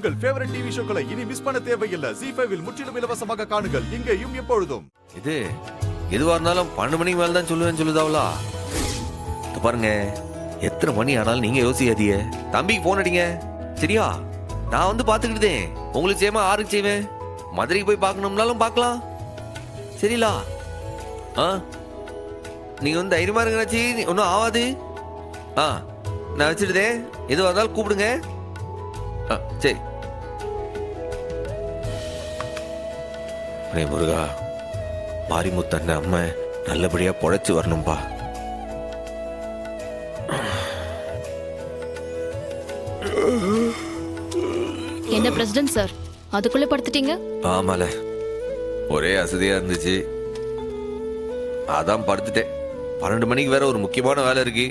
உங்கள் favourite TV ஷோக்களை இனி miss பண்ண தேவையில்லை. ZEE5 இல் முற்றிலும் இலவசமாக காணுங்கள். இங்கேயும் எப்பொழுதும். இது எதுவா இருந்தாலும் 12 மணிக்கு மேல தான் சொல்லுவேன்னு சொல்லுதாவளா? பாருங்க, எத்தனை மணி ஆனாலும் நீங்க யோசிக்காதீங்க. தம்பிக்கு போன் அடிங்க, சரியா? நான் வந்து பாத்துக்கிட்டேன். உங்களுக்கு செய்யாம ஆறுக்கு செய்வேன். மதுரைக்கு போய் பார்க்கணும்னாலும் பார்க்கலாம், சரிங்களா? நீங்க வந்து தைரியமா இருங்கச்சி, ஒன்றும் ஆகாது. நான் வச்சிருந்தேன். எதுவாக இருந்தாலும் கூப்பிடுங்க. சரி. முருகா, மாரிமுத்தண்ண அம்மா நல்லபடியா பொழைச்சு வரணும்பா. என்ன பிரசிடென்ட் சார், அதுக்குள்ள படுத்துட்டீங்க? ஆமால, ஒரே அசதியா இருந்துச்சு, அதான் படுத்துட்டேன். 12 மணிக்கு வேற ஒரு முக்கியமான வேலை இருக்கு,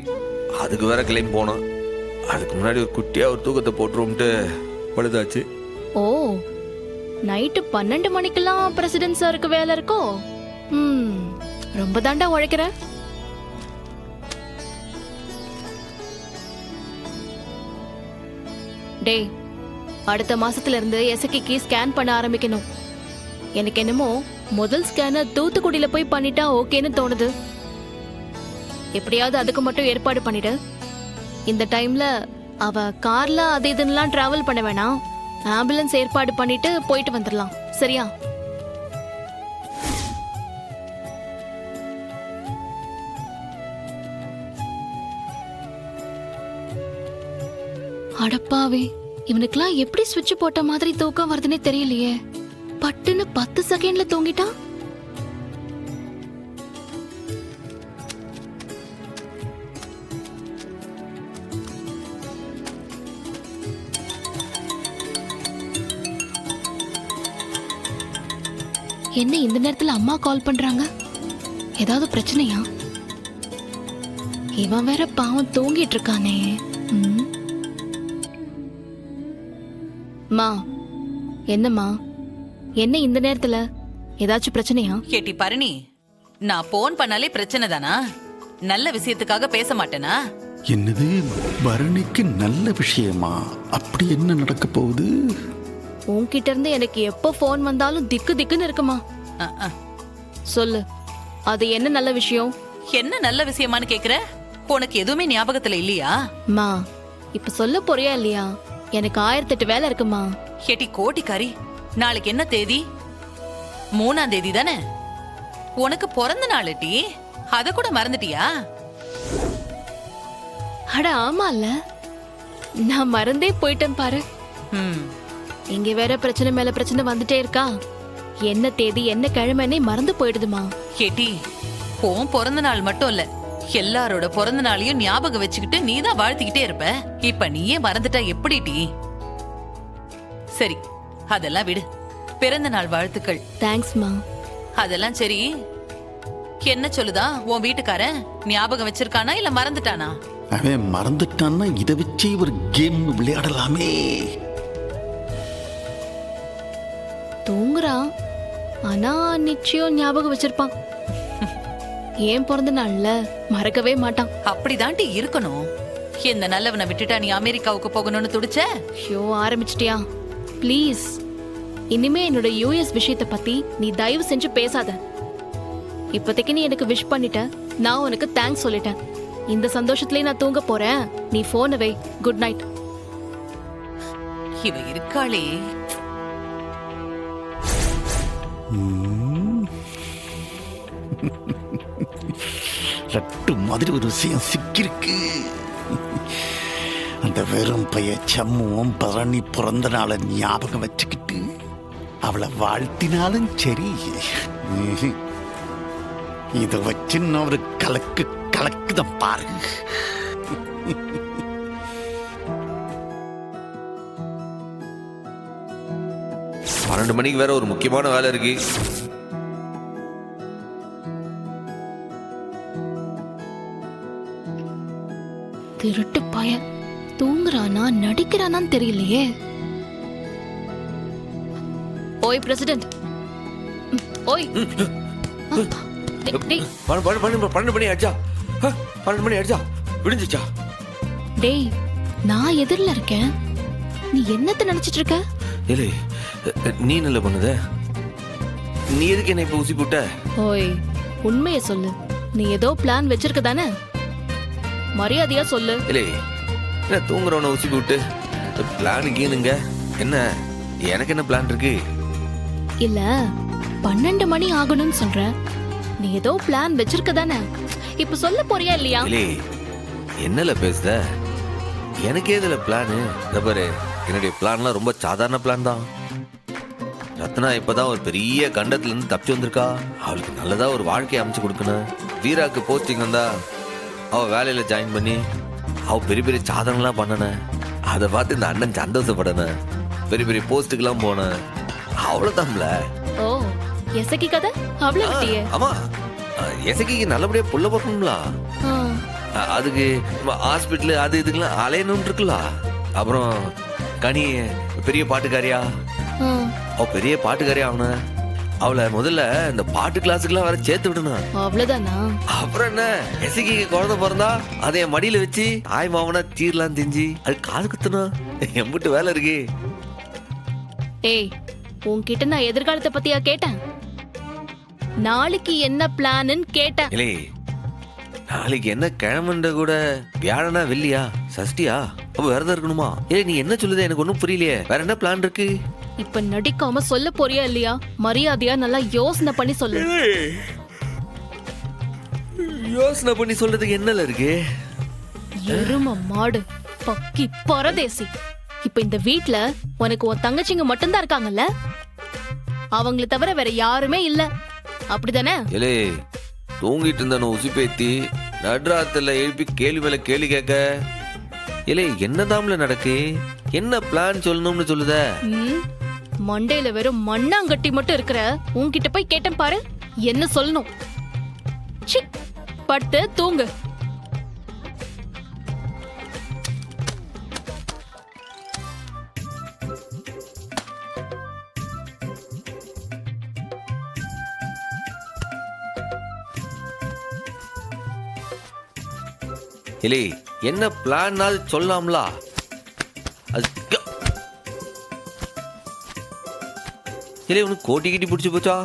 அதுக்கு வேற கிளம்பி போனோம். அதுக்கு முன்னாடி ஒரு குட்டியா ஒரு தூக்கத்தை போட்டுருவோம்ட்டு பழுதாச்சு. ஓ, நைட்டு 12 மணிக்கெல்லாம் பிரசிடென்ட் சாருக்கு வேலை இருக்கோ? ரொம்ப தாண்டா உழைக்கிற. டேய், அடுத்த மாசத்துல இருந்து எசக்கிக்கு ஸ்கேன் பண்ண ஆரம்பிக்கணும். எனக்கு என்னமோ முதல் ஸ்கேனர் தூத்துக்குடியில போய் பண்ணிட்டா ஓகேன்னு தோணுது. எப்படியாவது அதுக்கு மட்டும் ஏற்பாடு பண்ணிடு. இந்த டைம்ல அவ கார்ல அது இதுன்னெல்லாம் டிராவல் பண்ண வேணாம். ஆம்புலன்ஸ் ஏற்பாடு பண்ணிட்டு போயிட்டு வந்துடலாம், சரியா? அடப்பாவே, இவனுக்குலாம் எப்படி சுவிட்ச் போட்ட மாதிரி தூக்கம் வருதுன்னே தெரியலையே. பட்டுன்னு 10 செகண்ட்ல தூங்கிட்டான். என்ன இந்த நேரத்துல அம்மா கால் பண்றாங்க? ஏதாவது பிரச்சனையா? இவன் வேற பாவம் தூங்கிட்டு இருக்கானே. மா, என்னம்மா, என்ன இந்த நேரத்துல? ஏதாச்சும் பிரச்சனையா? கேட்டி பரணி, நான் போன் பண்ணாலே பிரச்சனை தானா? நல்ல விஷயத்துக்காக பேச மாட்டேனா? என்னது, பரணிக்கு நல்ல விஷயமா? அப்படி என்ன நடக்க போகுது? உன்கிட்ட இருந்து எனக்கு எப்போ போன் வந்தாலும் திக்கு திக்குன்னு இருக்குமா. சொல்லு, அது என்ன நல்ல விஷயம்? என்ன நல்ல விஷயமான்னு கேக்குற? உனக்கு எதுவுமே ஞாபகத்துல இல்லையா? மா, இப்ப சொல்ல போறியா இல்லையா? எனக்கு 1008 வேலை இருக்குமா. கேட்டி கோட்டிக்காரி, நாளைக்கு என்ன தேதி? 3ஆம் தேதி தானே? உனக்கு பிறந்த நாள் டி, அத கூட மறந்துட்டியா? அட ஆமால, நான் மறந்தே போயிட்டேன் பாரு. இங்க வேற பிரச்சனை மேல பிரச்சனை வந்துட்டே இருக்கா. என்ன தேதி என்ன கிழமைன்னே மறந்து போயிடுதுமா. கேட்டி, உன் பிறந்த நாள் மட்டும் இல்ல, எல்லாரோட பிறந்த நாளையும் ஞாபகம் வச்சுக்கிட்டு நீதான் வாழ்த்திக்கிட்டே இருப்ப. இப்ப நீயே மறந்துட்டா எப்படி டி? சரி, அதெல்லாம் விடு. பிறந்த நாள் வாழ்த்துக்கள். தேங்க்ஸ்மா. அதெல்லாம் சரி, என்ன சொல்லுதா உன் வீட்டுக்காரன்? ஞாபகம் வச்சிருக்கானா இல்ல மறந்துட்டானா? அவன் மறந்துட்டான்னா இதை வச்சு ஒரு கேம் விளையாடலாமே. தூங்குறான், ஆனா நிச்சயம் ஞாபகம் வச்சிருப்பான். ஏன் பிறந்த நாள்ல மறக்கவே மாட்டான். அப்படிதான்டி இருக்கணும். இந்த நல்லவனை விட்டுட்டா நீ அமெரிக்காவுக்கு போகணும்னு துடிச்ச? ஷோ ஆரம்பிச்சிட்டியா? ப்ளீஸ், இனிமே என்னோட யூஎஸ் விஷயத்தை பத்தி நீ தயவு செஞ்சு பேசாத. இப்போதைக்கு நீ எனக்கு விஷ் பண்ணிட்ட, நான் உனக்கு தேங்க்ஸ் சொல்லிட்டேன். இந்த சந்தோஷத்திலே நான் தூங்க போறேன். நீ போனை வை. Good night. இவ இருக்காளே. லட்டு மாதிரி ஒரு விஷயம் சிக்கிருக்கு. அந்த வெறும் பைய சம்முவும் பரணி பிறந்த நாளை ஞாபகம் வச்சுக்கிட்டு அவளை வாழ்த்தினாலும் சரி, இதை வச்சு நான் ஒரு கலக்குதான் பாரு. 12 மணிக்கு வேற ஒரு முக்கியமான வேலை இருக்கு. திருட்டு பய தூங்குறானா நடிக்கிறானான்னு தெரியலையே. ஓய் பிரசிடென்ட், ஓய். 12 மணி ஆச்சா? 12 மணி ஆச்சா? விடிஞ்சிச்சா? டேய், நான் எதிரில இருக்கேன். நீ என்னத்த நினைச்சிட்டு இருக்க? இல்லை நீ நல்ல பண்ணுத, நீ எதுக்கு என்ன இப்ப ஊசி போட்ட? ஓய், உண்மையை சொல்லு. நீ ஏதோ பிளான் வச்சிருக்க தானே? மரியாதையா சொல்லு. இல்லை என்ன தூங்குறவன ஊசி போட்டு பிளான் கீனுங்க? என்ன எனக்கு என்ன பிளான் இருக்கு? இல்ல 12 மணி ஆகணும்னு சொல்ற. நீ ஏதோ பிளான் வச்சிருக்க தானே? இப்ப சொல்ல போறியா இல்லையா? இல்லை என்னல பேசுத? எனக்கு ஏதுல பிளானு? பாரு, என்னுடைய பிளான்லாம் ரொம்ப சாதாரண பிளான் தான். ரத்னா இப்பதான் ஒரு பெரிய கண்டத்துல இருந்து தப்பிச்சு வந்திருக்கா. அவளுக்கு நல்லதா ஒரு வாழ்க்கையை அமைச்சு கொடுக்கணும். வீராக்கு போஸ்டிங் வந்தா அவ வேலையில ஜாயின் பண்ணி அவ பெரிய பெரிய சாதனைலாம் பண்ணன. அதை பார்த்து இந்த அண்ணன் சந்தோஷப்படன. பெரிய பெரிய போஸ்ட்டுக்கெல்லாம் போன. அவ்வளவுதான்ல. ஓ, எசக்கி கதை அவ்வளவு விட்டியே. ஆமா, எசக்கிக்கு நல்லபடியா புள்ள பார்க்கணும்ல. ஆ, அதுக்கு ஹாஸ்பிட்டலு அது இதுக்கெல்லாம் அலையணும்னு இருக்குல்ல. அப்புறம் கனி பெரிய பாட்டுக்காரியா, ஆ. அவ பெரிய பாட்டுக்காரியா ஆகணும். அவளை முதல்ல இந்த பாட்டு கிளாஸுக்குலாம் வேற சேர்த்து விடணும். அவ்வளவுதானா? அப்புறம் என்ன, எசக்கிக்கு குழந்தை பிறந்தா அதை என் மடியில வச்சு தாய் மாவனா தீர்லாம் திஞ்சி அது காது குத்தணும். எம்பிட்டு வேலை இருக்கு. ஏய், உன்கிட்ட நான் எதிர்காலத்தை பத்தியா கேட்டேன்? நாளைக்கு என்ன பிளான்னு கேட்டேன். இல்லை நாளைக்கு என்ன கிழமன்ற கூட வியாழனா வெள்ளியா சஷ்டியா? அப்ப விரதம் இருக்கணுமா? ஏய் நீ என்ன சொல்லுத? எனக்கு ஒன்னும் புரியலையே. வேற என்ன பிளான் இருக்கு? இப்ப நடிக்காம சொல்ல போறியா இல்லையா? மரியாதையா நல்லா யோசனை பண்ணி சொல்லு. யோசனை பண்ணி சொல்றதுக்கு என்னல இருக்கு? எரும மாடு, பக்கி பரதேசி. இப்ப இந்த வீட்ல உனக்கு உன் தங்கச்சிங்க மட்டும்தான் இருக்காங்கல்ல? அவங்கள தவிர வேற யாருமே இல்ல, அப்படிதானே? ஏலே தூங்கிட்டு இருந்த உசி பேத்தி நடுராத்துல எழுப்பி கேள்வி மேல கேள்வி கேட்க. ஏலே என்னதாம்ல நடக்கு? என்ன பிளான் சொல்லணும்னு சொல்லுத? ம், மண்டையில வெறும் மண்ணாங்கட்டி மட்டும் இருக்கிற உன்கிட்ட போய் கேட்டேன் பாரு, என்ன சொல்லணும்? சி, படுத்து தூங்கு. இல்லை என்ன பிளான் சொல்லலாம்ல? இல்லை உனக்கு கோட்டி கிட்டி பிடிச்சி போச்சா?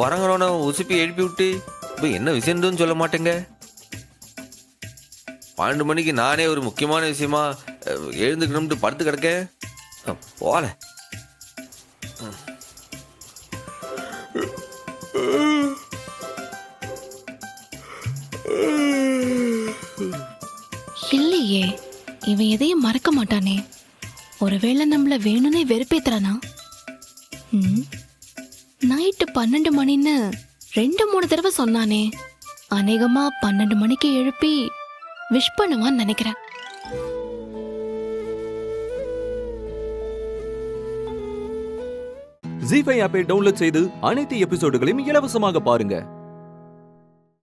உறங்குறவன உசுப்பி எழுப்பி விட்டு இப்போ என்ன விஷயம்னு சொல்ல மாட்டேங்க. 12 மணிக்கு நானே ஒரு முக்கியமான விஷயமா எழுந்துக்கணும்னு படுத்து கிடக்கேன். போல இல்லையே, இவன் எதையும் மறக்க மாட்டானே. ஒருவேளை நம்மள வேணும்னே வெறுப்பேத்துறானா? நைட்டு 12 மணின்னு 2-3 தடவை சொன்னானே. அநேகமா 12 மணிக்கு எழுப்பி விஷ் பண்ணுவான்னு நினைக்கிறேன். ஜீ5 ஆப்பை டவுன்லோட் செய்து அனைத்து எபிசோடுகளையும் இலவசமாக பாருங்க.